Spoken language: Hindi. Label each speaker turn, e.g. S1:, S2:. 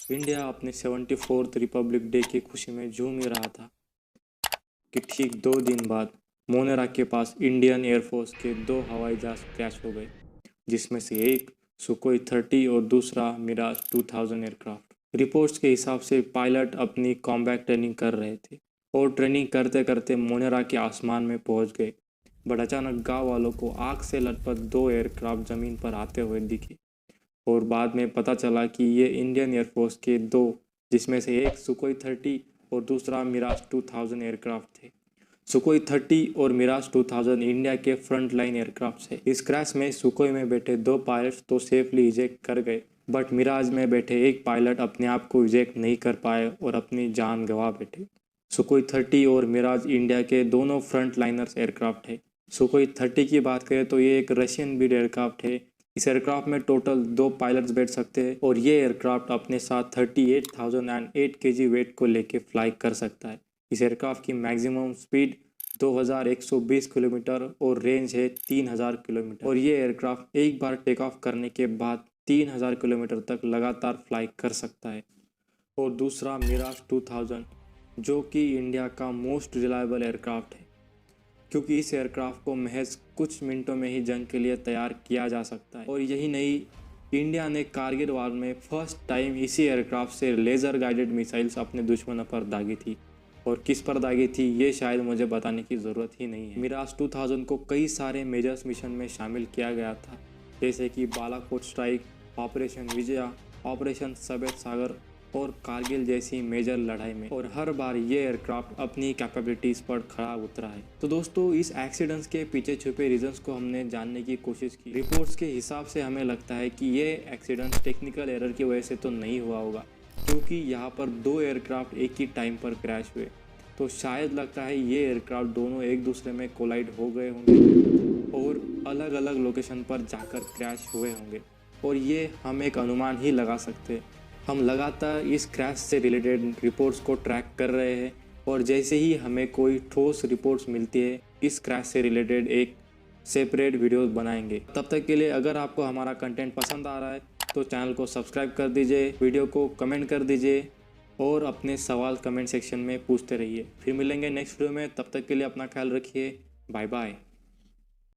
S1: इंडिया अपने 74th रिपब्लिक डे की खुशी में झूम ही रहा था कि ठीक 2 दिन बाद मोनेरा के पास इंडियन एयरफोर्स के 2 हवाई जहाज क्रैश हो गए, जिसमें से एक सुकोई 30 और दूसरा मिराज 2000 एयरक्राफ्ट। रिपोर्ट्स के हिसाब से पायलट अपनी कॉम्बैट ट्रेनिंग कर रहे थे और ट्रेनिंग करते करते मोनेरा के आसमान में पहुंच गए। बट अचानक गांव वालों को आग से लथपथ 2 एयरक्राफ्ट ज़मीन पर आते हुए दिखे और बाद में पता चला कि ये इंडियन एयरफोर्स के 2, जिसमें से एक सुकोई 30 और दूसरा मिराज 2000 एयरक्राफ्ट थे। सुकोई 30 और मिराज 2000 इंडिया के फ्रंट लाइन एयरक्राफ्ट है। इस क्रैश में सुकोई में बैठे 2 पायलट्स तो सेफली इजेक्ट कर गए, बट मिराज में बैठे एक पायलट अपने आप को इजेक्ट नहीं कर पाए और अपनी जान गंवा बैठे। सुकोई 30 और मिराज इंडिया के दोनों फ्रंट लाइनर्स एयरक्राफ्ट है। सुकोई 30 की बात करें तो ये एक रशियन बिल्ड एयरक्राफ्ट है। इस एयरक्राफ्ट में टोटल 2 पायलट्स बैठ सकते हैं और ये एयरक्राफ्ट अपने साथ 38,008 kg वेट को लेके फ्लाई कर सकता है। इस एयरक्राफ्ट की मैक्सिमम स्पीड 2120 किलोमीटर और रेंज है 3000 किलोमीटर और ये एयरक्राफ्ट एक बार टेक ऑफ करने के बाद 3000 किलोमीटर तक लगातार फ्लाई कर सकता है। और दूसरा मिराज 2000, जो कि इंडिया का मोस्ट रिलायबल एयरक्राफ्ट है, क्योंकि इस एयरक्राफ्ट को महज कुछ मिनटों में ही जंग के लिए तैयार किया जा सकता है। और यही नहीं, इंडिया ने कारगिल वार में फर्स्ट टाइम इसी एयरक्राफ्ट से लेज़र गाइडेड मिसाइल्स अपने दुश्मनों पर दागी थी। और किस पर दागी थी ये शायद मुझे बताने की ज़रूरत ही नहीं है। मिराज 2000 को कई सारे मेजर्स मिशन में शामिल किया गया था, जैसे कि Balakot strike, operation Vijaya, operation सफेद सागर और कारगिल जैसी मेजर लड़ाई में, और हर बार ये एयरक्राफ्ट अपनी कैपेबिलिटीज़ पर खड़ा उतरा है। तो दोस्तों, इस एक्सीडेंट्स के पीछे छुपे रीजंस को हमने जानने की कोशिश की। रिपोर्ट्स के हिसाब से हमें लगता है कि ये एक्सीडेंट टेक्निकल एरर की वजह से तो नहीं हुआ होगा, क्योंकि यहाँ पर 2 एयरक्राफ्ट एक ही टाइम पर क्रैश हुए, तो शायद लगता है ये एयरक्राफ्ट दोनों एक दूसरे में कोलाइड हो गए होंगे और अलग अलग लोकेशन पर जाकर क्रैश हुए होंगे। और ये हम एक अनुमान ही लगा सकते हैं। हम लगातार इस क्रैश से रिलेटेड रिपोर्ट्स को ट्रैक कर रहे हैं और जैसे ही हमें कोई ठोस रिपोर्ट्स मिलती है इस क्रैश से रिलेटेड एक सेपरेट वीडियो बनाएंगे। तब तक के लिए अगर आपको हमारा कंटेंट पसंद आ रहा है तो चैनल को सब्सक्राइब कर दीजिए, वीडियो को कमेंट कर दीजिए और अपने सवाल कमेंट सेक्शन में पूछते रहिए। फिर मिलेंगे नेक्स्ट वीडियो में, तब तक के लिए अपना ख्याल रखिए। Bye bye.